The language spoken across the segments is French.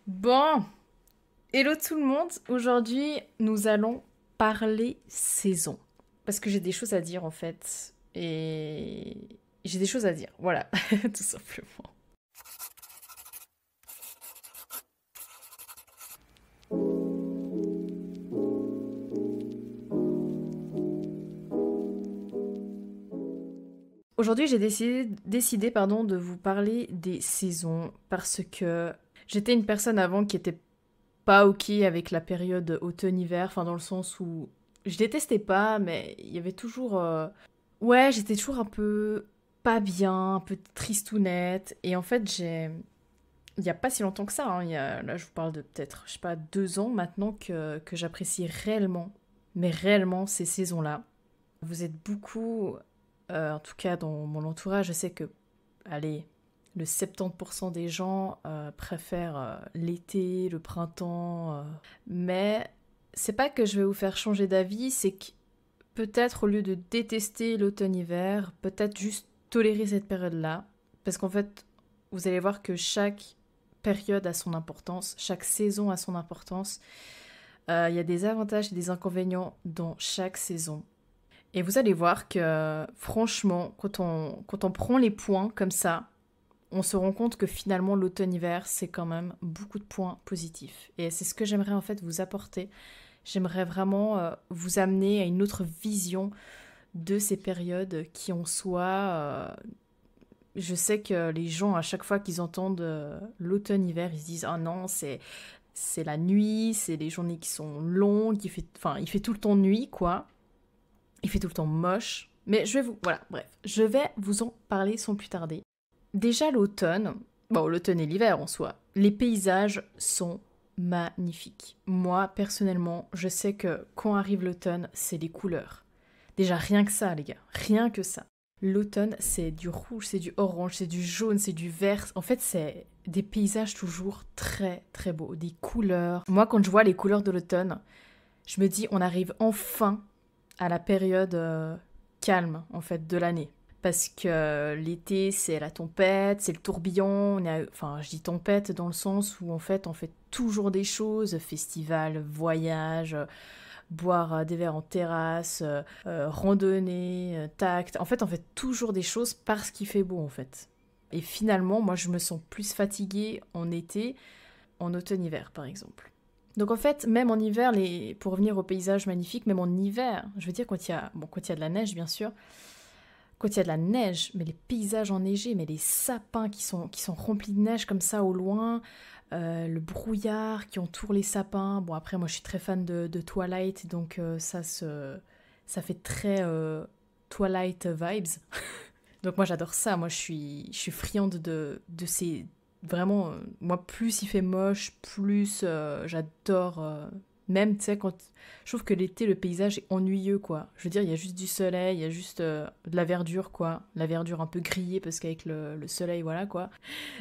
Bon, hello tout le monde. Aujourd'hui, nous allons parler saison. Parce que j'ai des choses à dire en fait. Et j'ai des choses à dire, voilà, tout simplement. Aujourd'hui, j'ai décidé pardon, de vous parler des saisons parce que j'étais une personne avant qui était pas ok avec la période automne-hiver, enfin dans le sens où je détestais pas, mais il y avait toujours ouais, j'étais toujours un peu pas bien, un peu tristounette. Et en fait, il y a pas si longtemps que ça, hein, là je vous parle de peut-être, je sais pas, 2 ans maintenant que j'apprécie réellement, mais réellement ces saisons-là. Vous êtes beaucoup, en tout cas dans mon entourage, je sais que, allez, le 70% des gens préfèrent l'été, le printemps, mais c'est pas que je vais vous faire changer d'avis, c'est que peut-être au lieu de détester l'automne-hiver, peut-être juste tolérer cette période-là. Parce qu'en fait, vous allez voir que chaque période a son importance, chaque saison a son importance. Il y a des avantages et des inconvénients dans chaque saison. Et vous allez voir que franchement, quand on prend les points comme ça, on se rend compte que finalement l'automne-hiver, c'est quand même beaucoup de points positifs. Et c'est ce que j'aimerais en fait vous apporter. J'aimerais vraiment vous amener à une autre vision de ces périodes qui en soi, je sais que les gens à chaque fois qu'ils entendent l'automne-hiver, ils se disent ah non c'est la nuit, c'est les journées qui sont longues, il fait tout le temps nuit quoi, il fait tout le temps moche. Mais voilà bref, je vais vous en parler sans plus tarder. Déjà l'automne, bon l'automne et l'hiver en soi, les paysages sont magnifiques. Moi personnellement, je sais que quand arrive l'automne, c'est les couleurs. Déjà, rien que ça, les gars. Rien que ça. L'automne, c'est du rouge, c'est du orange, c'est du jaune, c'est du vert. En fait, c'est des paysages toujours très, très beaux. Des couleurs. Moi, quand je vois les couleurs de l'automne, je me dis, on arrive enfin à la période calme, en fait, de l'année. Parce que l'été, c'est la tempête, c'est le tourbillon. Enfin, je dis tempête dans le sens où, en fait, on fait toujours des choses. Festival, voyage, boire des verres en terrasse, randonnée, tact. En fait, on fait toujours des choses parce qu'il fait beau, en fait. Et finalement, moi, je me sens plus fatiguée en été, en automne-hiver, par exemple. Donc en fait, même en hiver, pour revenir au paysage magnifique, même en hiver, je veux dire quand il y a de la neige, bien sûr, quand il y a de la neige, mais les paysages enneigés, mais les sapins qui sont remplis de neige comme ça au loin, le brouillard qui entoure les sapins. Bon, après, moi, je suis très fan de Twilight, donc ça fait très Twilight vibes. Donc moi, j'adore ça. Moi, je suis friande de ces... Vraiment, moi, plus il fait moche, plus j'adore... même, tu sais, quand... Je trouve que l'été, le paysage est ennuyeux, quoi. Je veux dire, il y a juste du soleil, il y a juste de la verdure, quoi. La verdure un peu grillée, parce qu'avec le soleil, voilà, quoi.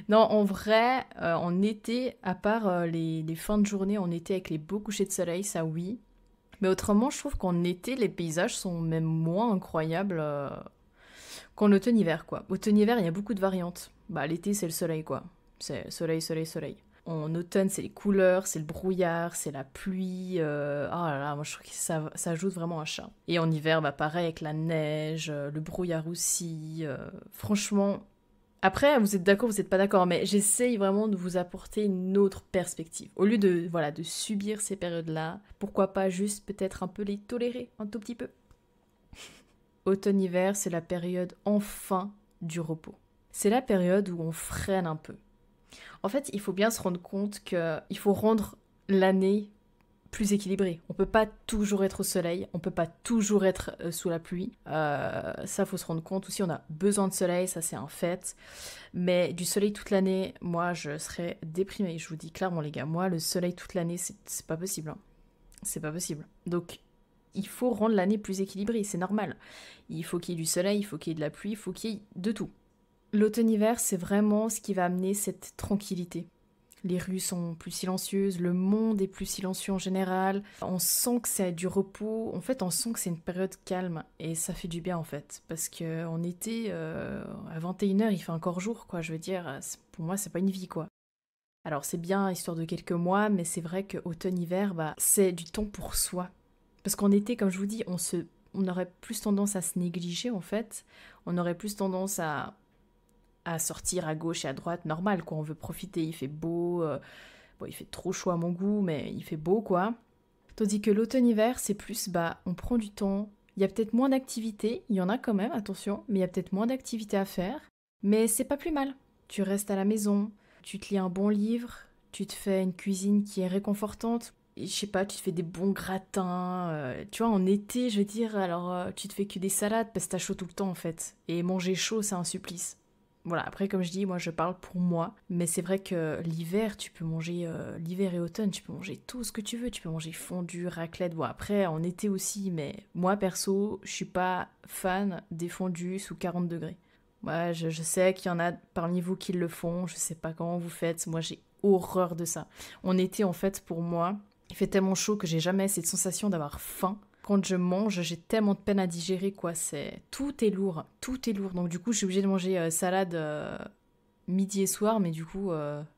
Non, en vrai, en été, à part les fins de journée en été avec les beaux couchers de soleil, ça oui. Mais autrement, je trouve qu'en été, les paysages sont même moins incroyables qu'en automne-hiver, quoi. Automne-hiver, il y a beaucoup de variantes. Bah, l'été, c'est le soleil, quoi. C'est soleil, soleil, soleil. En automne, c'est les couleurs, c'est le brouillard, c'est la pluie. Oh là là, moi je trouve que ça ajoute vraiment un charme. Et en hiver, bah pareil avec la neige, le brouillard aussi. Franchement, après, vous êtes d'accord, vous n'êtes pas d'accord, mais j'essaye vraiment de vous apporter une autre perspective. Au lieu de, voilà, de subir ces périodes-là, pourquoi pas juste peut-être un peu les tolérer, un tout petit peu. Automne-hiver, c'est la période enfin du repos. C'est la période où on freine un peu. En fait, il faut bien se rendre compte qu'il faut rendre l'année plus équilibrée. On peut pas toujours être au soleil, on peut pas toujours être sous la pluie. Ça, faut se rendre compte aussi. On a besoin de soleil, ça c'est un fait. Mais du soleil toute l'année, moi, je serais déprimée. Je vous dis clairement, les gars, moi, le soleil toute l'année, c'est pas possible, hein. C'est pas possible. Donc, il faut rendre l'année plus équilibrée, c'est normal. Il faut qu'il y ait du soleil, il faut qu'il y ait de la pluie, il faut qu'il y ait de tout. L'automne-hiver, c'est vraiment ce qui va amener cette tranquillité. Les rues sont plus silencieuses, le monde est plus silencieux en général. On sent que c'est du repos. En fait, on sent que c'est une période calme et ça fait du bien en fait. Parce qu'en été, à 21h, il fait encore jour, quoi. Je veux dire, pour moi, c'est pas une vie, quoi. Alors c'est bien histoire de quelques mois, mais c'est vrai que automne-hiver, bah, c'est du temps pour soi. Parce qu'en été, comme je vous dis, on aurait plus tendance à se négliger en fait. On aurait plus tendance à sortir à gauche et à droite, normal quoi. On veut profiter, il fait beau. Bon, il fait trop chaud à mon goût, mais il fait beau quoi. Tandis que l'automne-hiver, c'est plus, bah, on prend du temps. Il y a peut-être moins d'activités, il y en a quand même, attention, mais il y a peut-être moins d'activités à faire. Mais c'est pas plus mal. Tu restes à la maison, tu te lis un bon livre, tu te fais une cuisine qui est réconfortante. Et je sais pas, tu te fais des bons gratins. Tu vois, en été, je veux dire, alors tu te fais que des salades parce que t'as chaud tout le temps en fait. Et manger chaud, c'est un supplice. Voilà, après, comme je dis, moi je parle pour moi, mais c'est vrai que l'hiver, tu peux manger, l'hiver et automne, tu peux manger tout ce que tu veux. Tu peux manger fondue, raclette, bon après, en été aussi, mais moi perso, je suis pas fan des fondues sous 40 degrés. Ouais, je sais qu'il y en a parmi vous qui le font, je sais pas comment vous faites, moi j'ai horreur de ça. En été, en fait, pour moi, il fait tellement chaud que j'ai jamais cette sensation d'avoir faim. Quand je mange, j'ai tellement de peine à digérer, quoi. C'est tout est lourd, tout est lourd. Donc du coup, je suis obligée de manger salade midi et soir, mais du coup,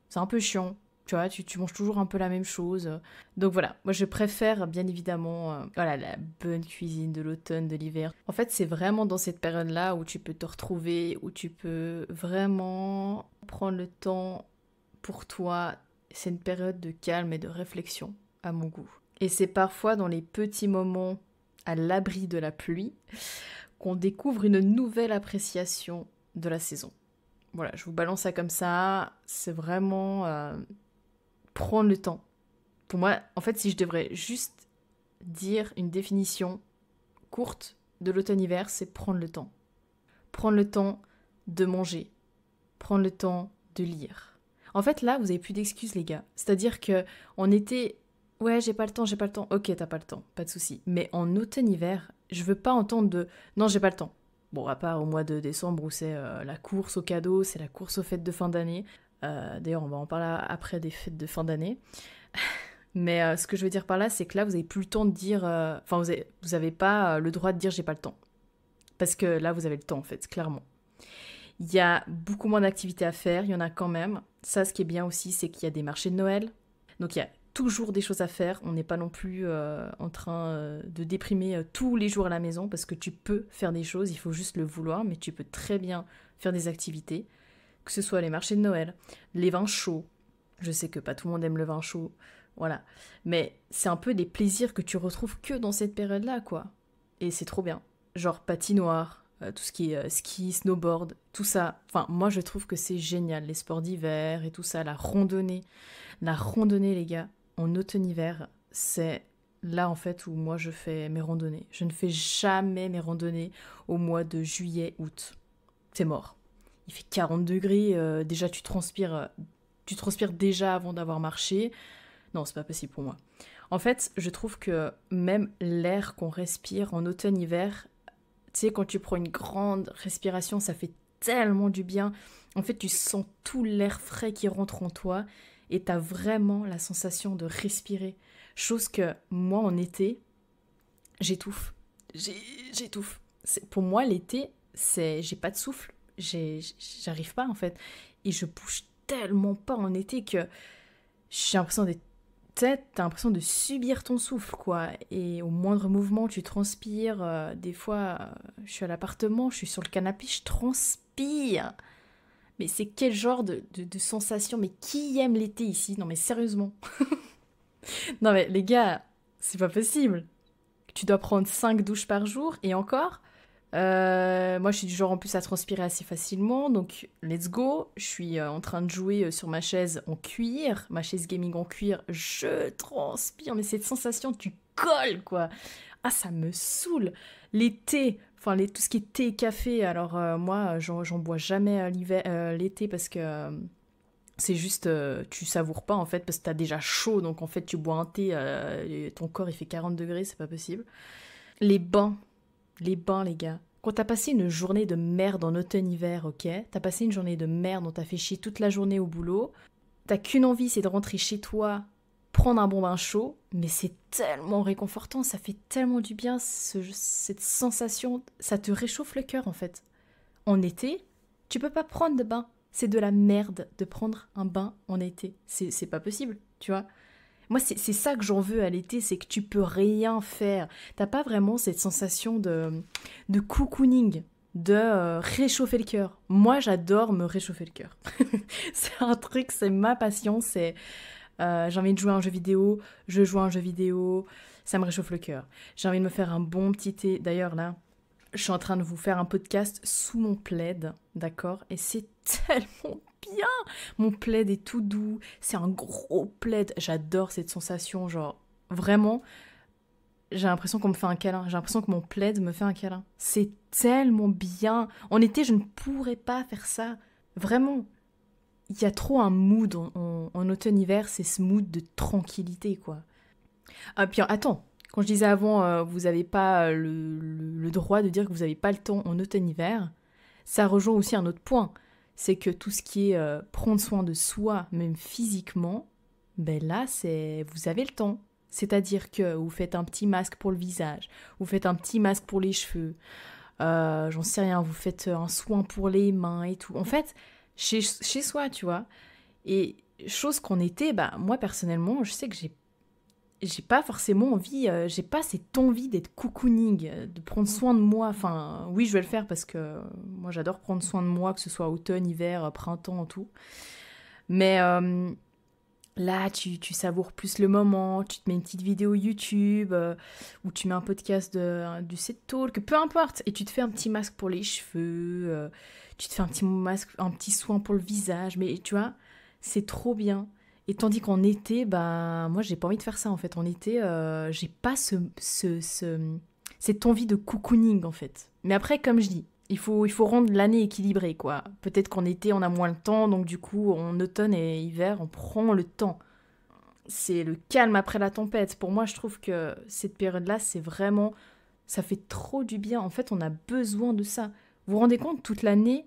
c'est un peu chiant. Tu vois, tu manges toujours un peu la même chose. Donc voilà, moi je préfère bien évidemment voilà, la bonne cuisine de l'automne, de l'hiver. En fait, c'est vraiment dans cette période-là où tu peux te retrouver, où tu peux vraiment prendre le temps pour toi. C'est une période de calme et de réflexion, à mon goût. Et c'est parfois dans les petits moments à l'abri de la pluie qu'on découvre une nouvelle appréciation de la saison. Voilà, je vous balance ça comme ça. C'est vraiment prendre le temps. Pour moi, en fait, si je devrais juste dire une définition courte de l'automne-hiver, c'est prendre le temps. Prendre le temps de manger. Prendre le temps de lire. En fait, là, vous avez plus d'excuses, les gars. C'est-à-dire que en été, ouais, j'ai pas le temps, j'ai pas le temps. Ok, t'as pas le temps, pas de souci. Mais en automne-hiver, je veux pas entendre de non, j'ai pas le temps. Bon, à part au mois de décembre où c'est la course aux cadeaux, c'est la course aux fêtes de fin d'année. D'ailleurs, on va en parler après des fêtes de fin d'année. Mais ce que je veux dire par là, c'est que là, vous avez plus le temps de dire. Enfin, vous avez pas le droit de dire j'ai pas le temps. Parce que là, vous avez le temps, en fait, clairement. Il y a beaucoup moins d'activités à faire, il y en a quand même. Ça, ce qui est bien aussi, c'est qu'il y a des marchés de Noël. Donc il y a toujours des choses à faire. On n'est pas non plus en train de déprimer tous les jours à la maison parce que tu peux faire des choses, il faut juste le vouloir, mais tu peux très bien faire des activités. Que ce soit les marchés de Noël, les vins chauds. Je sais que pas tout le monde aime le vin chaud, voilà. Mais c'est un peu des plaisirs que tu retrouves que dans cette période-là, quoi. Et c'est trop bien. Genre patinoire, tout ce qui est ski, snowboard, tout ça. Enfin, moi je trouve que c'est génial, les sports d'hiver et tout ça, la randonnée. La randonnée, les gars, en automne-hiver, c'est là en fait où moi je fais mes randonnées. Je ne fais jamais mes randonnées au mois de juillet, août. C'est mort. Il fait 40 degrés, déjà tu transpires déjà avant d'avoir marché. Non, c'est pas possible pour moi. En fait, je trouve que même l'air qu'on respire en automne-hiver, tu sais, quand tu prends une grande respiration, ça fait tellement du bien. En fait, tu sens tout l'air frais qui rentre en toi et t'as vraiment la sensation de respirer. Chose que moi, en été, j'étouffe. J'étouffe. Pour moi, l'été, j'ai pas de souffle. J'arrive pas, en fait. Et je bouge tellement pas en été que j'ai l'impression d'être t'as l'impression de subir ton souffle, quoi. Et au moindre mouvement, tu transpires. Des fois, je suis à l'appartement, je suis sur le canapé, je transpire. Mais c'est quel genre de sensation? Mais qui aime l'été ici? Non, mais sérieusement. Non, mais les gars, c'est pas possible. Tu dois prendre 5 douches par jour, et encore. Moi, je suis du genre en plus à transpirer assez facilement, donc let's go. Je suis en train de jouer sur ma chaise en cuir, ma chaise gaming en cuir. Je transpire, mais cette sensation, tu colles quoi. Ah, ça me saoule. Les thés, enfin tout ce qui est thé et café. Alors moi, j'en bois jamais l'été parce que c'est juste tu savoures pas en fait parce que t'as déjà chaud, donc en fait tu bois un thé, et ton corps il fait 40 degrés, c'est pas possible. Les bains. Les bains, les gars. Quand t'as passé une journée de merde en automne-hiver, ok? T'as passé une journée de merde, on t'a fait chier toute la journée au boulot. T'as qu'une envie, c'est de rentrer chez toi, prendre un bon bain chaud. Mais c'est tellement réconfortant, ça fait tellement du bien, cette sensation. Ça te réchauffe le cœur, en fait. En été, tu peux pas prendre de bain. C'est de la merde de prendre un bain en été. C'est pas possible, tu vois. Moi, c'est ça que j'en veux à l'été, c'est que tu peux rien faire. T'as pas vraiment cette sensation de cocooning, de réchauffer le cœur. Moi, j'adore me réchauffer le cœur. C'est un truc, c'est ma passion, c'est j'ai envie de jouer à un jeu vidéo, je joue à un jeu vidéo, ça me réchauffe le cœur. J'ai envie de me faire un bon petit thé. D'ailleurs, là, je suis en train de vous faire un podcast sous mon plaid, d'accord? Et c'est tellement bien! Mon plaid est tout doux, c'est un gros plaid. J'adore cette sensation, genre, vraiment, j'ai l'impression qu'on me fait un câlin. J'ai l'impression que mon plaid me fait un câlin. C'est tellement bien. En été, je ne pourrais pas faire ça. Vraiment. Il y a trop un mood en automne-hiver, c'est ce mood de tranquillité, quoi. Ah, puis attends, quand je disais avant, vous n'avez pas le droit de dire que vous n'avez pas le temps en automne-hiver, ça rejoint aussi un autre point. C'est que tout ce qui est prendre soin de soi, même physiquement, ben là, vous avez le temps. C'est-à-dire que vous faites un petit masque pour le visage, vous faites un petit masque pour les cheveux, j'en sais rien, vous faites un soin pour les mains et tout. En fait, chez soi, tu vois. Et chose qu'en été, bah, moi personnellement, je sais que j'ai pas forcément envie, j'ai pas cette envie d'être cocooning, de prendre soin de moi. Enfin, oui, je vais le faire parce que moi j'adore prendre soin de moi, que ce soit automne, hiver, printemps, tout. Mais là, tu savoures plus le moment, tu te mets une petite vidéo YouTube, ou tu mets un podcast du Set Talk, peu importe, et tu te fais un petit masque pour les cheveux, tu te fais un petit masque, un petit soin pour le visage, mais tu vois, c'est trop bien. Et tandis qu'en été, bah, moi, j'ai pas envie de faire ça, en fait. En été, j'ai pas cette envie de cocooning, en fait. Mais après, comme je dis, il faut rendre l'année équilibrée, quoi. Peut-être qu'en été, on a moins le temps, donc du coup, en automne et hiver, on prend le temps. C'est le calme après la tempête. Pour moi, je trouve que cette période-là, c'est vraiment... Ça fait trop du bien. En fait, on a besoin de ça. Vous vous rendez compte, toute l'année,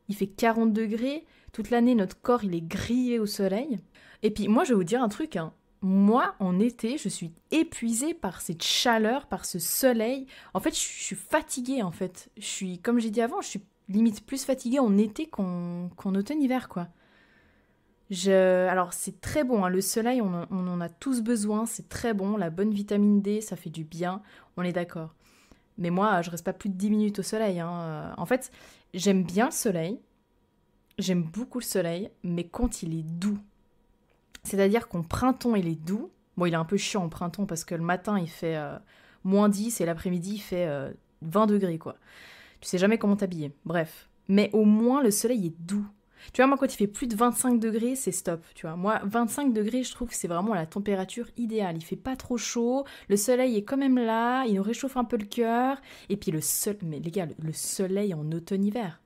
il fait 40 degrés. Toute l'année, notre corps, il est grillé au soleil. Et puis, moi, je vais vous dire un truc, hein. Moi, en été, je suis épuisée par cette chaleur, par ce soleil. En fait, je suis fatiguée, en fait. Je suis, comme j'ai dit avant, je suis limite plus fatiguée en été qu'en automne-hiver, quoi. Alors, c'est très bon, hein. Le soleil, on en a tous besoin, c'est très bon. La bonne vitamine D, ça fait du bien, on est d'accord. Mais moi, je reste pas plus de 10 minutes au soleil, hein. En fait, j'aime bien le soleil, j'aime beaucoup le soleil, mais quand il est doux. C'est-à-dire qu'en printemps, il est doux. Bon, il est un peu chiant en printemps parce que le matin, il fait -10 et l'après-midi, il fait 20 degrés, quoi. Tu sais jamais comment t'habiller. Bref. Mais au moins, le soleil est doux. Tu vois, moi, quand il fait plus de 25 degrés, c'est stop, tu vois. Moi, 25 degrés, je trouve que c'est vraiment la température idéale. Il fait pas trop chaud, le soleil est quand même là, il nous réchauffe un peu le cœur. Et puis mais les gars, le soleil en automne-hiver.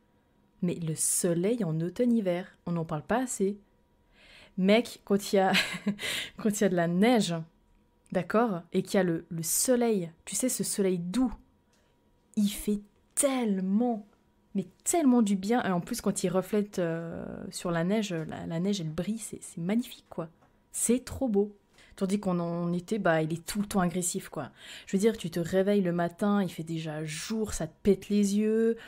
Mais le soleil en automne-hiver, on n'en parle pas assez. Mec, quand il y a, quand il y a de la neige, d'accord, et qu'il y a le soleil, tu sais, ce soleil doux, il fait tellement, mais tellement du bien. Et en plus, quand il reflète sur la neige, la neige, elle brille, c'est magnifique, quoi. C'est trop beau. Tandis qu'en été, bah, il est tout le temps agressif, quoi. Je veux dire, tu te réveilles le matin, il fait déjà jour, ça te pète les yeux,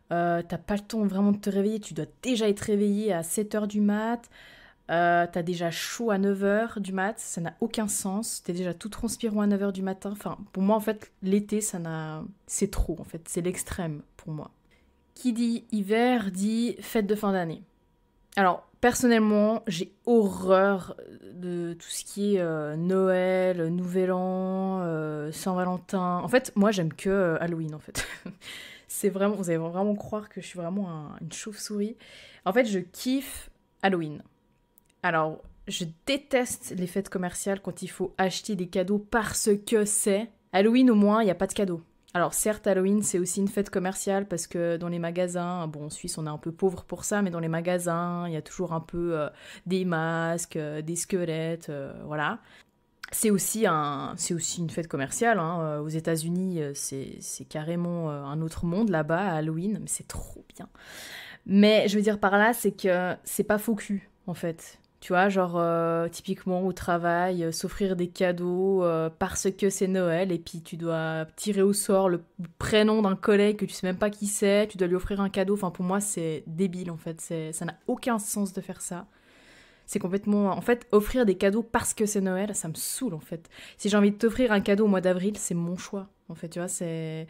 t'as pas le temps vraiment de te réveiller, tu dois déjà être réveillé à 7 heures du mat'. T'as déjà chaud à 9 heures du mat, ça n'a aucun sens. T'es déjà tout transpirant à 9 heures du matin. Enfin, pour moi, en fait, l'été, c'est trop, en fait. C'est l'extrême, pour moi. Qui dit hiver, dit fête de fin d'année. Alors, personnellement, j'ai horreur de tout ce qui est Noël, Nouvel An, Saint-Valentin. En fait, moi, j'aime que Halloween, en fait. C'est vraiment... Vous allez vraiment croire que je suis vraiment une chauve-souris. En fait, je kiffe Halloween. Alors, je déteste les fêtes commerciales quand il faut acheter des cadeaux parce que c'est... Halloween, au moins, il n'y a pas de cadeaux. Alors, certes, Halloween, c'est aussi une fête commerciale parce que dans les magasins, bon, en Suisse, on est un peu pauvre pour ça, mais dans les magasins, il y a toujours un peu des masques, des squelettes, voilà. C'est aussi une fête commerciale, hein. Aux États-Unis, c'est carrément un autre monde là-bas, à Halloween, mais c'est trop bien. Mais je veux dire par là, c'est que c'est pas faux cul, en fait. Tu vois, genre, typiquement au travail, s'offrir des cadeaux parce que c'est Noël, et puis tu dois tirer au sort le prénom d'un collègue que tu sais même pas qui c'est, tu dois lui offrir un cadeau. Enfin, pour moi, c'est débile, en fait. Ça n'a aucun sens de faire ça. C'est complètement... En fait, offrir des cadeaux parce que c'est Noël, ça me saoule, en fait. Si j'ai envie de t'offrir un cadeau au mois d'avril, c'est mon choix, en fait, tu vois, c'est...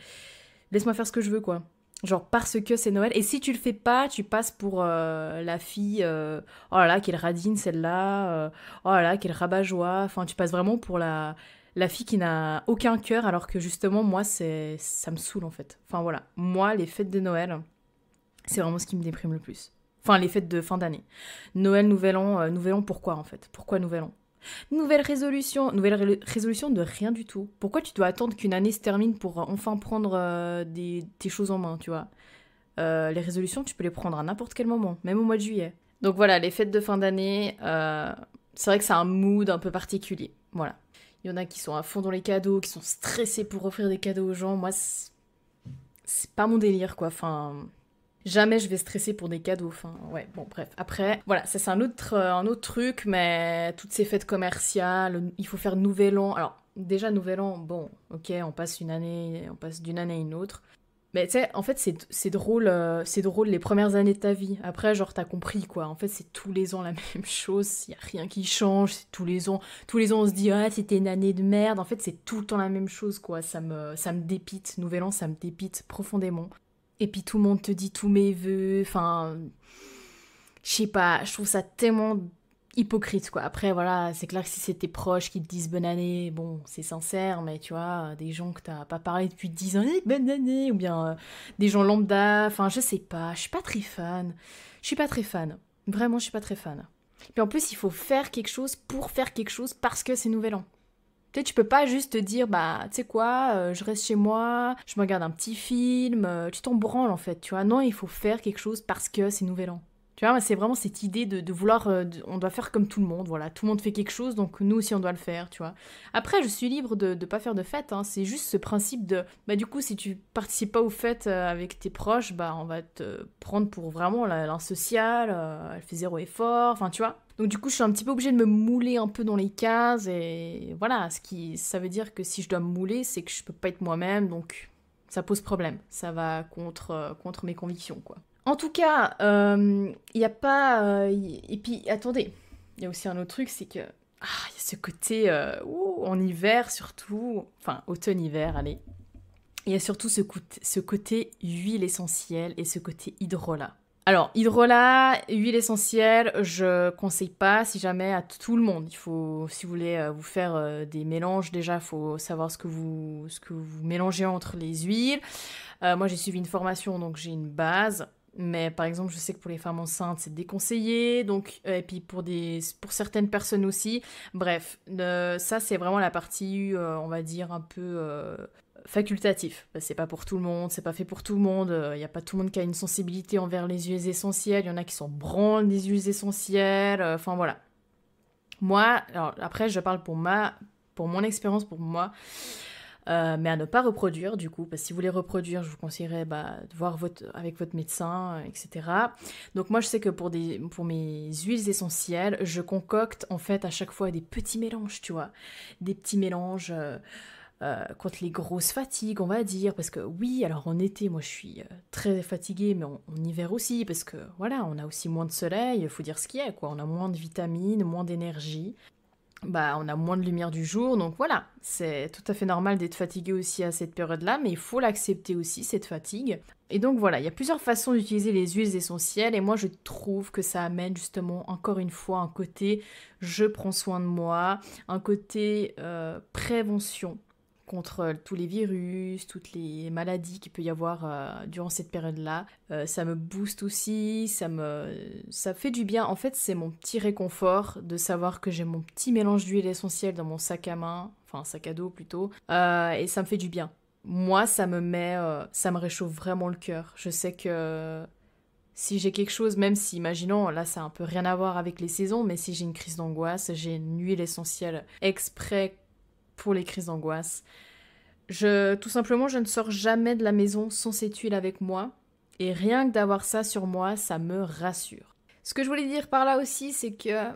Laisse-moi faire ce que je veux, quoi. Genre parce que c'est Noël. Et si tu le fais pas, tu passes pour la fille, oh là là, quelle radine celle-là, oh là là, quelle rabat-joie. Enfin, tu passes vraiment pour la fille qui n'a aucun cœur, alors que justement, moi, ça me saoule en fait. Enfin voilà, moi, les fêtes de Noël, c'est vraiment ce qui me déprime le plus. Enfin, les fêtes de fin d'année. Noël, Nouvel An, pourquoi en fait? Pourquoi Nouvel An? Nouvelle résolution de rien du tout. Pourquoi tu dois attendre qu'une année se termine pour enfin prendre tes choses en main, tu vois? Les résolutions, tu peux les prendre à n'importe quel moment, même au mois de juillet. Donc voilà, les fêtes de fin d'année, c'est vrai que c'est un mood un peu particulier. Voilà. Il y en a qui sont à fond dans les cadeaux, qui sont stressés pour offrir des cadeaux aux gens. Moi, c'est pas mon délire, quoi. Enfin, jamais je vais stresser pour des cadeaux. Enfin, ouais, bon, bref. Après, voilà, ça c'est un autre truc, mais toutes ces fêtes commerciales, il faut faire Nouvel An. Alors, déjà, Nouvel An, bon, ok, on passe d'une année à une autre. Mais tu sais, en fait, c'est drôle les premières années de ta vie. Après, genre, t'as compris, quoi. En fait, c'est tous les ans la même chose. Il y a rien qui change. C'est tous les ans, on se dit, ah, c'était une année de merde. En fait, c'est tout le temps la même chose, quoi. Ça me dépite. Nouvel An, ça me dépite profondément. Et puis, tout le monde te dit tous mes vœux. Enfin, je sais pas, je trouve ça tellement hypocrite, quoi. Après, voilà, c'est clair que si c'est tes proches qui te disent bonne année, bon, c'est sincère, mais tu vois, des gens que t'as pas parlé depuis 10 ans, bonne année, ou bien des gens lambda, enfin, je sais pas, je suis pas très fan. Je suis pas très fan. Vraiment, je suis pas très fan. Puis en plus, il faut faire quelque chose pour faire quelque chose parce que c'est Nouvel An. Tu sais, tu peux pas juste te dire, bah, tu sais quoi, je reste chez moi, je me regarde un petit film, tu t'en branles en fait, tu vois. Non, il faut faire quelque chose parce que c'est Nouvel An. Tu vois, c'est vraiment cette idée de vouloir, on doit faire comme tout le monde, voilà. Tout le monde fait quelque chose, donc nous aussi on doit le faire, tu vois. Après, je suis libre de pas faire de fête, hein. C'est juste ce principe de, bah du coup, si tu participes pas aux fêtes avec tes proches, bah on va te prendre pour vraiment l'insociale, elle fait zéro effort, enfin tu vois. Donc du coup, je suis un petit peu obligée de me mouler un peu dans les cases, et voilà, ça veut dire que si je dois me mouler, c'est que je peux pas être moi-même, donc ça pose problème. Ça va contre mes convictions, quoi. En tout cas, il n'y a pas... et puis, attendez, il y a aussi un autre truc, c'est que... Ah, il y a ce côté... en hiver, surtout... Enfin, automne-hiver, allez. Il y a surtout ce côté huile essentielle et ce côté hydrolat. Alors, hydrolat, huile essentielle, je conseille pas si jamais à tout le monde. Il faut, si vous voulez vous faire des mélanges, déjà, il faut savoir ce que vous mélangez entre les huiles. Moi, j'ai suivi une formation, donc j'ai une base. Mais par exemple, je sais que pour les femmes enceintes, c'est déconseillé. Donc, et puis pour certaines personnes aussi. Bref, ça, c'est vraiment la partie, on va dire, un peu facultatif. C'est pas pour tout le monde, c'est pas fait pour tout le monde. Il n'y a pas tout le monde qui a une sensibilité envers les huiles essentielles. Il y en a qui s'en branlent des huiles essentielles. Enfin, voilà. Moi, alors après, je parle pour mon expérience, pour moi. Mais à ne pas reproduire du coup, parce que si vous voulez reproduire, je vous conseillerais de voir avec votre médecin, etc. Donc moi je sais que pour mes huiles essentielles, je concocte en fait à chaque fois des petits mélanges, tu vois. Des petits mélanges contre les grosses fatigues, on va dire, parce que oui, alors en été, moi je suis très fatiguée, mais en hiver aussi, parce que voilà, on a aussi moins de soleil, il faut dire ce qu'il y a, quoi. On a moins de vitamines, moins d'énergie. Bah, on a moins de lumière du jour, donc voilà, c'est tout à fait normal d'être fatigué aussi à cette période-là, mais il faut l'accepter aussi, cette fatigue. Et donc voilà, il y a plusieurs façons d'utiliser les huiles essentielles, et moi je trouve que ça amène justement, encore une fois, un côté je prends soin de moi, un côté prévention contre tous les virus, toutes les maladies qu'il peut y avoir durant cette période-là. Ça me booste aussi, ça fait du bien. En fait, c'est mon petit réconfort de savoir que j'ai mon petit mélange d'huile essentielle dans mon sac à main, enfin sac à dos plutôt, et ça me fait du bien. Moi, ça me réchauffe vraiment le cœur. Je sais que si j'ai quelque chose, même si, imaginons, là ça a un peu rien à voir avec les saisons, mais si j'ai une crise d'angoisse, j'ai une huile essentielle exprès pour les crises d'angoisse. Tout simplement, je ne sors jamais de la maison sans cette huile avec moi. Et rien que d'avoir ça sur moi, ça me rassure. Ce que je voulais dire par là aussi, c'est que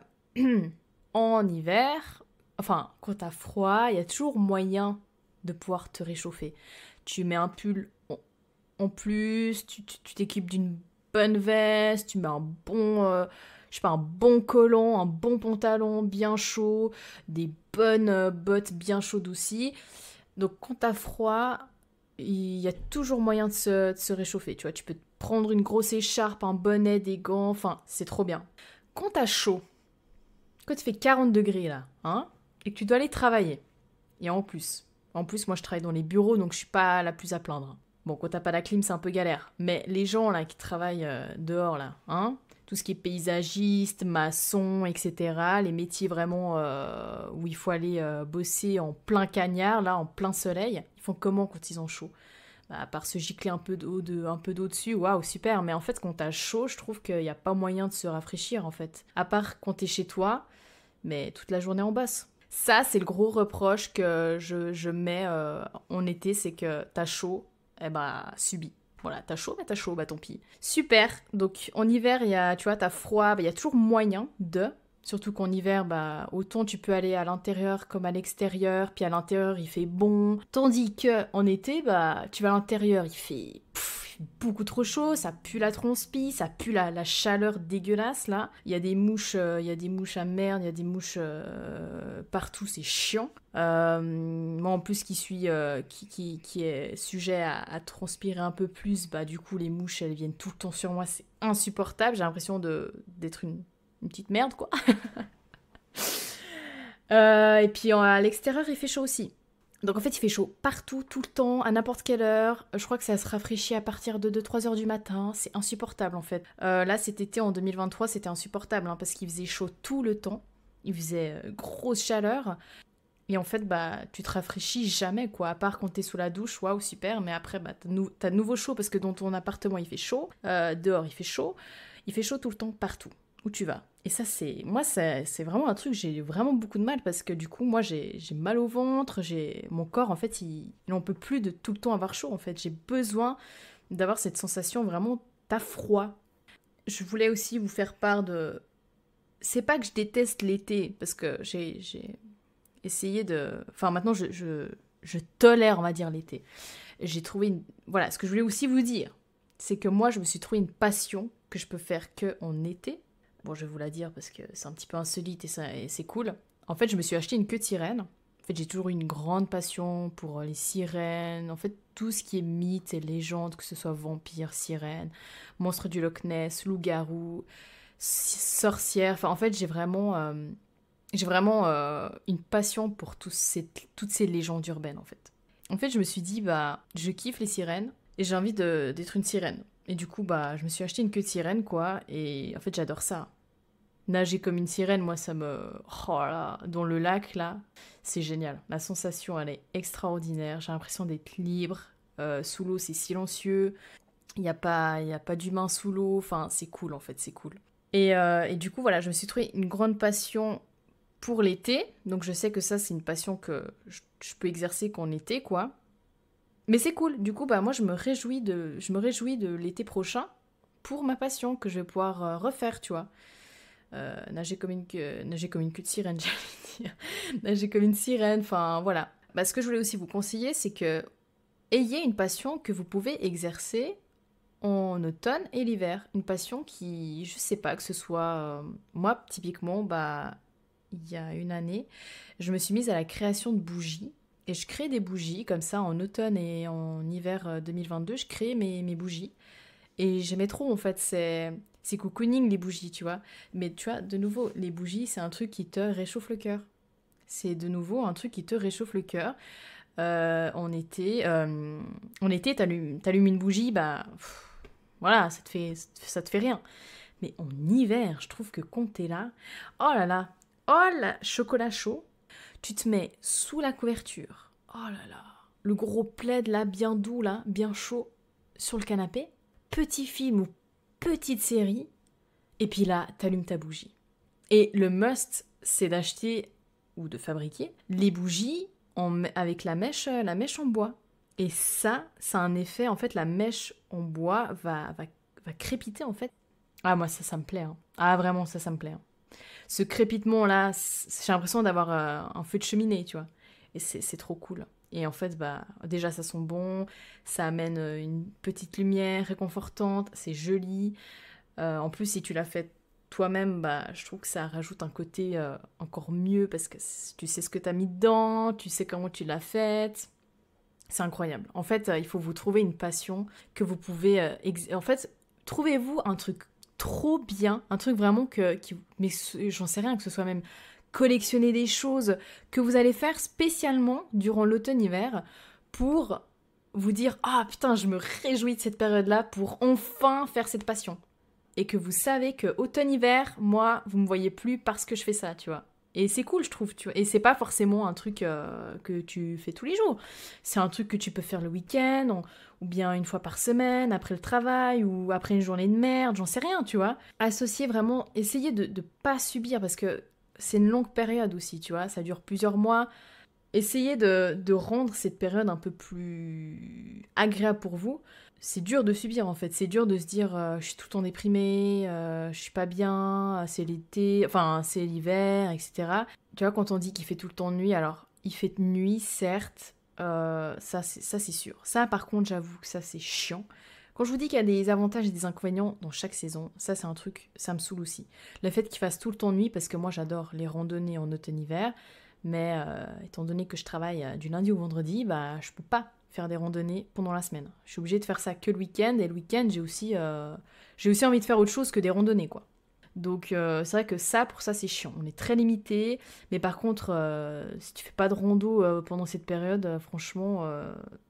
En hiver, enfin, quand t'as froid, il y a toujours moyen de pouvoir te réchauffer. Tu mets un pull en plus, tu t'équipes d'une bonne veste, tu mets un bon, je sais pas, un bon collant, un bon pantalon bien chaud, des bonnes bottes bien chaudes aussi. Donc quand t'as froid, il y a toujours moyen de se réchauffer. Tu vois, tu peux te prendre une grosse écharpe, un bonnet, des gants, enfin, c'est trop bien. Quand t'as chaud, quand il fait 40 degrés là, hein, et que tu dois aller travailler, et en plus, moi je travaille dans les bureaux, donc je suis pas la plus à plaindre. Bon, quand t'as pas la clim, c'est un peu galère. Mais les gens là qui travaillent dehors là, hein, tout ce qui est paysagiste, maçon, etc., les métiers vraiment où il faut aller bosser en plein cagnard, là, en plein soleil, ils font comment quand ils ont chaud? Bah, à part se gicler un peu d'eau dessus, waouh, super. Mais en fait, quand t'as chaud, je trouve qu'il n'y a pas moyen de se rafraîchir en fait. À part quand t'es chez toi, mais toute la journée en bosse. Ça, c'est le gros reproche que je mets en été, c'est que t'as chaud, eh bah, subis. Voilà, t'as chaud, bah tant pis. Super, donc en hiver, tu vois, t'as froid, bah, il y a toujours moyen de... Surtout qu'en hiver, bah, autant tu peux aller à l'intérieur comme à l'extérieur, puis à l'intérieur il fait bon. Tandis que en été, bah, tu vas à l'intérieur, il fait beaucoup trop chaud, ça pue la transpi, ça pue la chaleur dégueulasse là. Il y a des mouches à merde, il y a des mouches partout, c'est chiant. Moi en plus qui est sujet à transpirer un peu plus, bah du coup les mouches elles viennent tout le temps sur moi, c'est insupportable, j'ai l'impression d'être une petite merde quoi. Et puis à l'extérieur il fait chaud aussi. Donc en fait, il fait chaud partout, tout le temps, à n'importe quelle heure. Je crois que ça se rafraîchit à partir de 2-3 heures du matin. C'est insupportable en fait. Là, cet été en 2023, c'était insupportable hein, parce qu'il faisait chaud tout le temps. Il faisait grosse chaleur. Et en fait, bah, tu te rafraîchis jamais quoi. À part quand t'es sous la douche, waouh, super. Mais après, bah, t'as de nouveau chaud parce que dans ton appartement, il fait chaud. Dehors, il fait chaud. Il fait chaud tout le temps, partout où tu vas. Et ça, c'est vraiment un truc, j'ai vraiment beaucoup de mal parce que du coup, moi, j'ai mal au ventre, mon corps, en fait, il n'en peut plus de tout le temps avoir chaud, en fait. J'ai besoin d'avoir cette sensation vraiment, t'as froid. Je voulais aussi vous faire part de... C'est pas que je déteste l'été, parce que j'ai essayé de... Enfin, maintenant, je tolère, on va dire, l'été. J'ai trouvé une... Voilà, ce que je voulais aussi vous dire, c'est que moi, je me suis trouvé une passion que je peux faire que en été. Bon, je vais vous la dire parce que c'est un petit peu insolite et c'est cool. En fait, je me suis acheté une queue de sirène. En fait, j'ai toujours eu une grande passion pour les sirènes. En fait, tout ce qui est mythe et légende, que ce soit vampire, sirène, monstre du Loch Ness, loup-garou, sorcière. Enfin, en fait, j'ai vraiment une passion pour toutes ces légendes urbaines, en fait. En fait, je me suis dit, bah, je kiffe les sirènes et j'ai envie d'être une sirène. Et du coup, bah, je me suis acheté une queue de sirène, quoi. Et en fait, j'adore ça. Nager comme une sirène, moi, ça me... Oh là, dans le lac, là, c'est génial. La sensation, elle est extraordinaire. J'ai l'impression d'être libre. Sous l'eau, c'est silencieux. Il y a pas d'humain sous l'eau. Enfin, c'est cool, en fait, c'est cool. Et du coup, voilà, je me suis trouvé une grande passion pour l'été. Donc, je sais que ça, c'est une passion que je peux exercer qu'en été, quoi. Mais c'est cool. Du coup, bah, moi, je me réjouis de l'été prochain pour ma passion que je vais pouvoir refaire, tu vois. Nager comme une queue de sirène, j'allais dire. Nager comme une sirène, enfin voilà. Bah, ce que je voulais aussi vous conseiller, c'est que ayez une passion que vous pouvez exercer en automne et l'hiver. Une passion qui, je sais pas, que ce soit... moi, typiquement, bah, il y a une année, je me suis mise à la création de bougies. Et je crée des bougies, comme ça, en automne et en hiver 2022, je crée mes bougies. Et j'aimais trop en fait, c'est cocooning les bougies, tu vois. Mais tu vois, de nouveau, les bougies, c'est un truc qui te réchauffe le cœur. C'est de nouveau un truc qui te réchauffe le cœur. En été, t'allumes une bougie, bah voilà, ça te fait rien. Mais en hiver, je trouve que quand t'es là, oh là là, oh là, chocolat chaud, tu te mets sous la couverture. Oh là là, le gros plaid là, bien doux là, bien chaud, sur le canapé. Petit film ou petite série, et puis là, t'allumes ta bougie. Et le must, c'est d'acheter ou de fabriquer les bougies avec la mèche en bois. Et ça a un effet, en fait, la mèche en bois va crépiter, en fait. Ah, moi, ça me plaît. Hein. Ah, vraiment, ça me plaît. Hein. ce crépitement-là, j'ai l'impression d'avoir un feu de cheminée, tu vois. Et c'est trop cool. Et en fait, bah, déjà, ça sent bon, ça amène une petite lumière réconfortante, c'est joli. En plus, si tu l'as fait toi-même, bah, je trouve que ça rajoute un côté encore mieux parce que tu sais ce que tu as mis dedans, tu sais comment tu l'as faite. C'est incroyable. En fait, il faut vous trouver une passion que vous pouvez... en fait, trouvez-vous un truc trop bien, un truc vraiment mais j'en sais rien, que ce soit même collectionner des choses que vous allez faire spécialement durant l'automne-hiver pour vous dire « Ah putain, je me réjouis de cette période-là pour enfin faire cette passion ». Et que vous savez que automne-hiver, moi, vous me voyez plus parce que je fais ça, tu vois. Et c'est cool, je trouve, tu vois. Et c'est pas forcément un truc que tu fais tous les jours. C'est un truc que tu peux faire le week-end, ou bien une fois par semaine, après le travail, ou après une journée de merde, j'en sais rien, tu vois. Associer vraiment, essayez de pas subir, parce que c'est une longue période aussi, tu vois. Ça dure plusieurs mois. Essayez de rendre cette période un peu plus agréable pour vous. C'est dur de subir en fait, c'est dur de se dire je suis tout le temps déprimée, je suis pas bien, c'est l'été, enfin c'est l'hiver, etc. Tu vois, quand on dit qu'il fait tout le temps nuit, alors il fait nuit certes, ça c'est sûr. Ça par contre j'avoue que ça c'est chiant. Quand je vous dis qu'il y a des avantages et des inconvénients dans chaque saison, ça c'est un truc, ça me saoule aussi. Le fait qu'il fasse tout le temps nuit, parce que moi j'adore les randonnées en automne-hiver, mais étant donné que je travaille du lundi au vendredi, bah je peux pas faire des randonnées pendant la semaine. Je suis obligée de faire ça que le week-end, et le week-end, j'ai aussi envie de faire autre chose que des randonnées, quoi. Donc c'est vrai que ça, pour ça, c'est chiant. On est très limité, mais par contre, si tu fais pas de rando pendant cette période, franchement,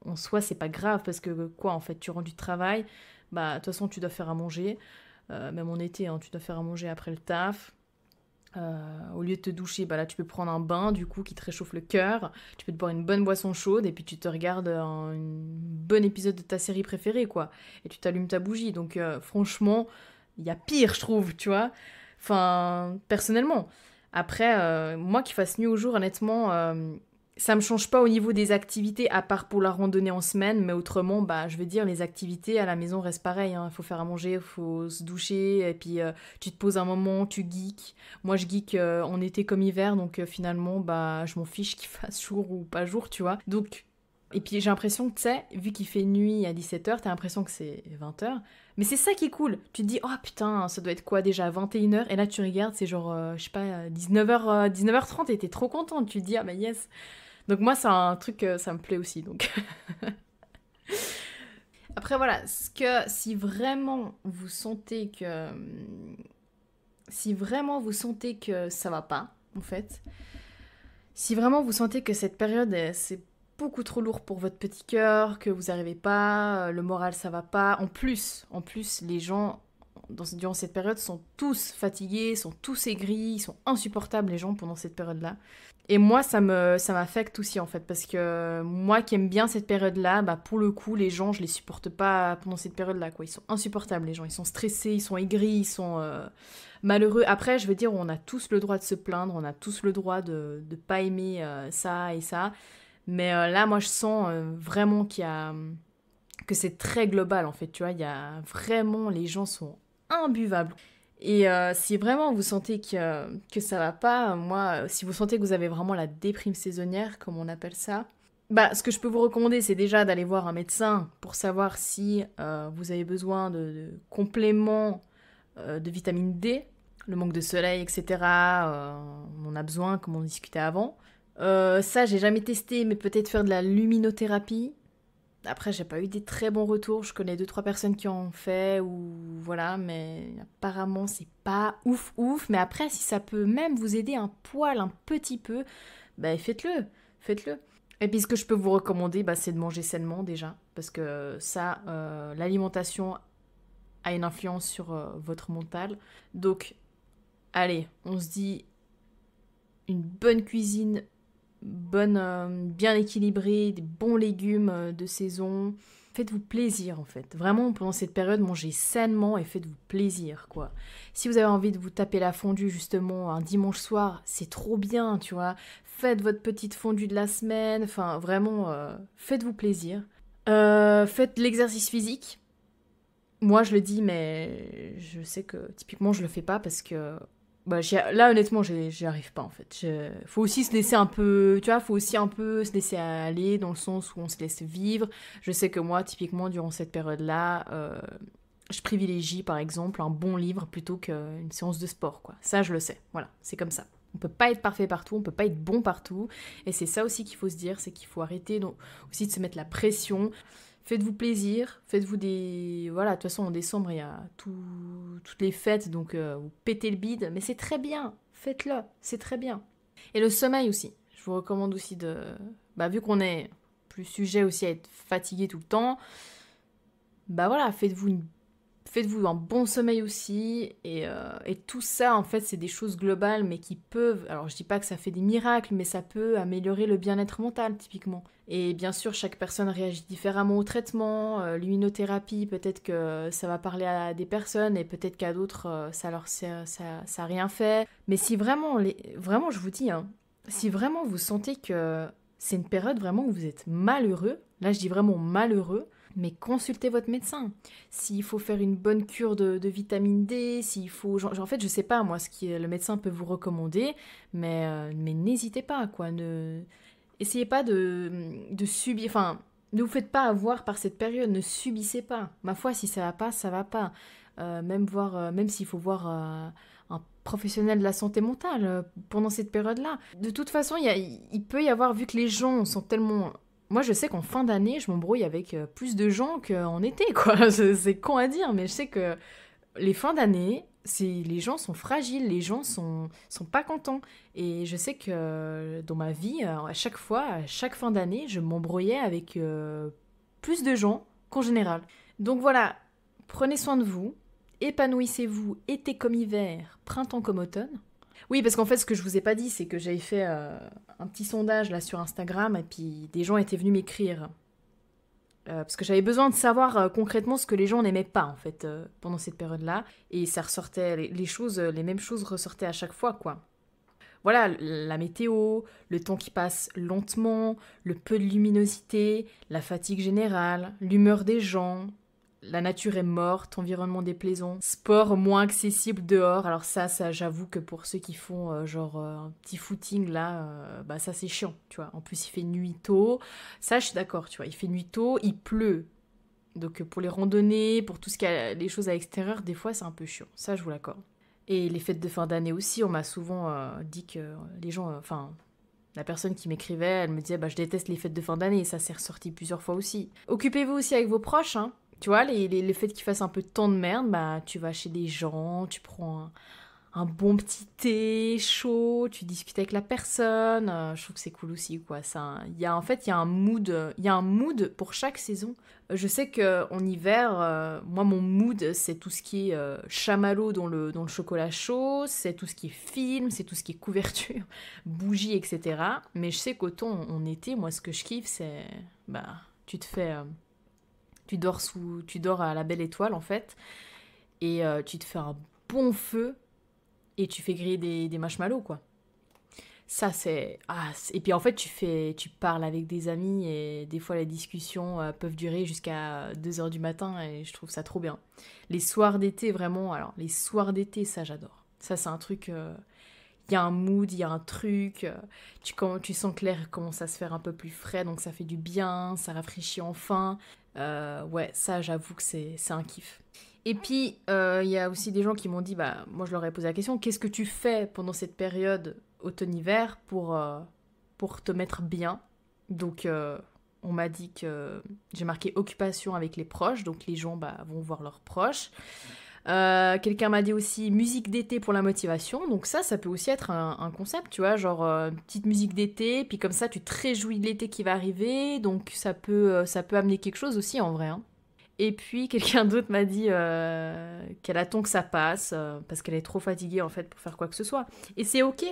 en soi, c'est pas grave, parce que quoi, en fait, tu rentres du travail, bah de toute façon, tu dois faire à manger, même en été, hein, tu dois faire à manger après le taf. Au lieu de te doucher, bah là tu peux prendre un bain du coup qui te réchauffe le cœur, tu peux te boire une bonne boisson chaude et puis tu te regardes un bon épisode de ta série préférée quoi, et tu t'allumes ta bougie. Donc franchement, il y a pire je trouve, tu vois. Enfin, personnellement. Après, moi qui fasse nuit au jour, honnêtement, ça me change pas au niveau des activités, à part pour la randonnée en semaine, mais autrement, bah, je veux dire, les activités à la maison restent pareilles. Il faut faire à manger, il faut se doucher, et puis tu te poses un moment, tu geeks. Moi, je geek en été comme hiver, donc finalement, bah, je m'en fiche qu'il fasse jour ou pas jour, tu vois. Donc, et puis j'ai l'impression que, tu sais, vu qu'il fait nuit à 17h, t'as l'impression que c'est 20h. Mais c'est ça qui est cool. Tu te dis, oh putain, ça doit être quoi déjà, 21h? Et là, tu regardes, c'est genre, je sais pas, 19h, 19h30, et t'es trop contente. Tu te dis, ah bah yes. Donc moi, c'est un truc, ça me plaît aussi. Donc après voilà, ce que si vraiment vous sentez que ça va pas, en fait, si vraiment vous sentez que cette période c'est beaucoup trop lourd pour votre petit cœur, que vous n'arrivez pas, le moral ça va pas. En plus, les gens durant cette période sont tous fatigués, sont tous aigris, ils sont insupportables les gens pendant cette période-là. Et moi, ça m'affecte aussi, en fait, parce que moi qui aime bien cette période-là, bah, pour le coup, les gens, je les supporte pas pendant cette période-là, quoi. Ils sont insupportables, les gens. Ils sont stressés, ils sont aigris, ils sont malheureux. Après, je veux dire, on a tous le droit de se plaindre, on a tous le droit de pas aimer ça et ça. Mais là, moi, je sens vraiment que c'est très global, en fait, tu vois. Il y a vraiment, les gens sont imbuvables. Et si vraiment vous sentez que ça va pas, moi, si vous sentez que vous avez vraiment la déprime saisonnière, comme on appelle ça, bah, ce que je peux vous recommander, c'est déjà d'aller voir un médecin pour savoir si vous avez besoin de compléments de vitamine D, le manque de soleil, etc. On en a besoin, comme on discutait avant. Ça, j'ai jamais testé, mais peut-être faire de la luminothérapie. Après, j'ai pas eu des très bons retours. Je connais deux, trois personnes qui en ont fait, ou voilà, mais apparemment, c'est pas ouf ouf. Mais après, si ça peut même vous aider un poil, un petit peu, bah faites-le, faites-le. Et puis, ce que je peux vous recommander, bah, c'est de manger sainement déjà, parce que ça, l'alimentation a une influence sur votre mental. Donc, allez, on se dit une bonne cuisine, bien équilibrée, des bons légumes de saison. Faites-vous plaisir en fait. Vraiment, pendant cette période, mangez sainement et faites-vous plaisir quoi. Si vous avez envie de vous taper la fondue justement un dimanche soir, c'est trop bien, tu vois. Faites votre petite fondue de la semaine. Enfin, vraiment, faites-vous plaisir. Faites l'exercice physique. Moi, je le dis, mais je sais que typiquement, je le fais pas parce que Bah, là, honnêtement, j'y arrive pas, en fait. Faut aussi se laisser un peu, tu vois, faut aussi un peu se laisser aller, dans le sens où on se laisse vivre. Je sais que moi, typiquement, durant cette période-là, je privilégie, par exemple, un bon livre plutôt qu'une séance de sport, quoi. Ça, je le sais. Voilà, c'est comme ça. On peut pas être parfait partout, on peut pas être bon partout. Et c'est ça aussi qu'il faut se dire, c'est qu'il faut arrêter donc, aussi de se mettre la pression. Faites-vous plaisir, faites-vous des... Voilà, de toute façon, en décembre, il y a toutes les fêtes, donc vous pétez le bide, mais c'est très bien, faites-le, c'est très bien. Et le sommeil aussi, je vous recommande aussi de... Bah, vu qu'on est plus sujet aussi à être fatigué tout le temps, bah voilà, faites-vous un bon sommeil aussi, et tout ça, en fait, c'est des choses globales, mais qui peuvent, alors je dis pas que ça fait des miracles, mais ça peut améliorer le bien-être mental, typiquement. Et bien sûr, chaque personne réagit différemment au traitement, l'immunothérapie, peut-être que ça va parler à des personnes, et peut-être qu'à d'autres, ça a rien fait. Mais si vraiment, vraiment, je vous dis, hein, si vraiment vous sentez que c'est une période vraiment où vous êtes malheureux, là je dis vraiment malheureux, mais consultez votre médecin. S'il faut faire une bonne cure de vitamine D, s'il faut... en fait, je sais pas, moi, ce que le médecin peut vous recommander, mais n'hésitez pas, quoi. Essayez pas de subir... Enfin, ne vous faites pas avoir par cette période, ne subissez pas. Ma foi, si ça va pas, ça va pas. Même s'il faut voir un professionnel de la santé mentale pendant cette période-là. De toute façon, il peut y avoir, vu que les gens sont tellement... Moi, je sais qu'en fin d'année, je m'embrouille avec plus de gens qu'en été, quoi. C'est con à dire, mais je sais que les fins d'année, les gens sont fragiles, les gens sont pas contents. Et je sais que dans ma vie, à chaque fois, à chaque fin d'année, je m'embrouillais avec plus de gens qu'en général. Donc voilà, prenez soin de vous, épanouissez-vous, été comme hiver, printemps comme automne. Oui, parce qu'en fait, ce que je vous ai pas dit, c'est que j'avais fait un petit sondage là sur Instagram et puis des gens étaient venus m'écrire. Parce que j'avais besoin de savoir concrètement ce que les gens n'aimaient pas en fait pendant cette période-là. Et ça ressortait, les mêmes choses ressortaient à chaque fois quoi. Voilà, la météo, le temps qui passe lentement, le peu de luminosité, la fatigue générale, l'humeur des gens, la nature est morte, environnement déplaisant, sport moins accessible dehors. Alors ça j'avoue que pour ceux qui font un petit footing là, bah ça c'est chiant, tu vois. En plus il fait nuit tôt, ça je suis d'accord, tu vois. Il fait nuit tôt, il pleut. Donc pour les randonnées, pour tout ce qui a les choses à l'extérieur, des fois c'est un peu chiant. Ça je vous l'accorde. Et les fêtes de fin d'année aussi, on m'a souvent dit que les gens, enfin la personne qui m'écrivait, elle me disait bah je déteste les fêtes de fin d'année, et ça s'est ressorti plusieurs fois aussi. Occupez-vous aussi avec vos proches, hein. Tu vois, les faits qu'il fasse un peu de temps de merde, bah tu vas chez des gens, tu prends un bon petit thé chaud, tu discutes avec la personne. Je trouve que c'est cool aussi, quoi. En fait, il y a un mood pour chaque saison. Je sais que en hiver, moi mon mood c'est tout ce qui est chamallow dans le chocolat chaud, c'est tout ce qui est film, c'est tout ce qui est couverture, bougies, etc. Mais je sais qu'autant en été, moi ce que je kiffe c'est bah tu te fais tu dors à la belle étoile en fait, et tu te fais un bon feu et tu fais griller des marshmallows quoi. Ça c'est et puis en fait tu parles avec des amis et des fois les discussions peuvent durer jusqu'à 2 heures du matin et je trouve ça trop bien. Les soirs d'été vraiment, alors les soirs d'été ça j'adore. Ça c'est un truc il y a un mood, il y a un truc, quand tu sens que l'air commence à se faire un peu plus frais, donc ça fait du bien, ça rafraîchit enfin. Ouais, ça j'avoue que c'est un kiff. Et puis, il y a aussi des gens qui m'ont dit, bah, moi je leur ai posé la question, qu'est-ce que tu fais pendant cette période automne-hiver pour te mettre bien? Donc, on m'a dit que j'ai marqué occupation avec les proches, donc les gens bah, vont voir leurs proches. Quelqu'un m'a dit aussi musique d'été pour la motivation, donc ça peut aussi être un concept, tu vois, genre petite musique d'été, puis comme ça tu te réjouis de l'été qui va arriver, donc ça peut amener quelque chose aussi en vrai, hein. Et puis quelqu'un d'autre m'a dit qu'elle attend que ça passe, parce qu'elle est trop fatiguée en fait pour faire quoi que ce soit. Et c'est ok.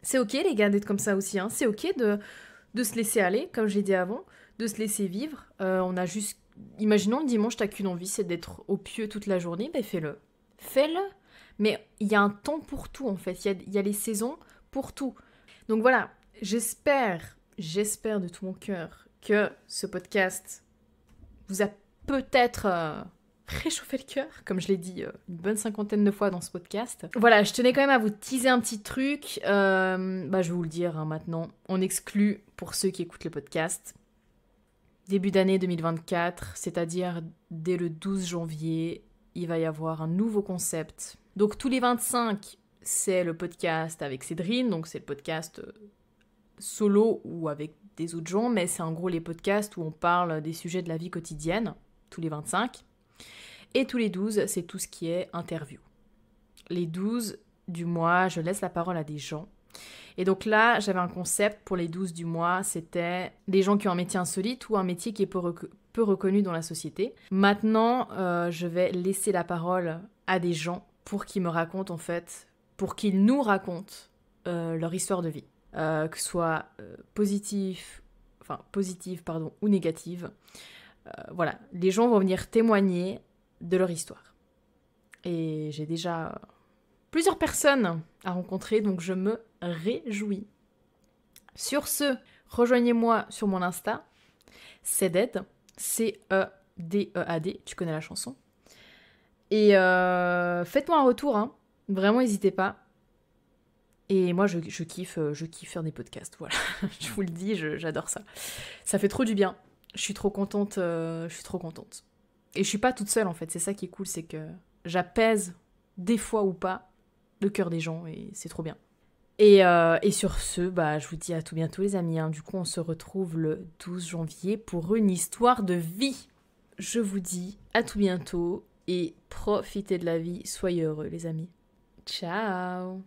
C'est ok les gars d'être comme ça aussi, hein. C'est ok de se laisser aller, comme j'ai dit avant, de se laisser vivre. On a juste... Imaginons le dimanche, t'as qu'une envie, c'est d'être au pieu toute la journée, ben fais-le. Fais-le. Mais il y a un temps pour tout en fait, il y a les saisons pour tout. Donc voilà, j'espère de tout mon cœur que ce podcast vous a peut-être réchauffer le cœur, comme je l'ai dit une bonne 50aine de fois dans ce podcast. Voilà, je tenais quand même à vous teaser un petit truc. Je vais vous le dire maintenant. On exclut, pour ceux qui écoutent le podcast, début d'année 2024, c'est-à-dire dès le 12 janvier, il va y avoir un nouveau concept. Donc tous les 25, c'est le podcast avec Cédrine, donc c'est le podcast solo ou avec des autres gens, mais c'est en gros les podcasts où on parle des sujets de la vie quotidienne, tous les 25. Et tous les 12, c'est tout ce qui est interview. Les 12 du mois, je laisse la parole à des gens. Et donc là, j'avais un concept pour les 12 du mois, c'était des gens qui ont un métier insolite ou un métier qui est peu reconnu dans la société. Maintenant, je vais laisser la parole à des gens pour qu'ils me racontent en fait, pour qu'ils nous racontent leur histoire de vie. Que ce soit positive ou négative. Voilà, les gens vont venir témoigner de leur histoire. Et j'ai déjà plusieurs personnes à rencontrer, donc je me réjouis. Sur ce, rejoignez-moi sur mon Insta, Ceded, C-E-D-E-A-D, tu connais la chanson. Et faites-moi un retour, hein. Vraiment, n'hésitez pas. Et moi, je kiffe faire des podcasts, voilà. Je vous le dis, j'adore ça. Ça fait trop du bien. Je suis trop contente. Et je suis pas toute seule, en fait. C'est ça qui est cool, c'est que j'apaise, des fois ou pas, le cœur des gens, et c'est trop bien. Et sur ce, je vous dis à tout bientôt, les amis. Du coup, on se retrouve le 12 janvier pour une histoire de vie. Je vous dis à tout bientôt, et profitez de la vie. Soyez heureux, les amis. Ciao!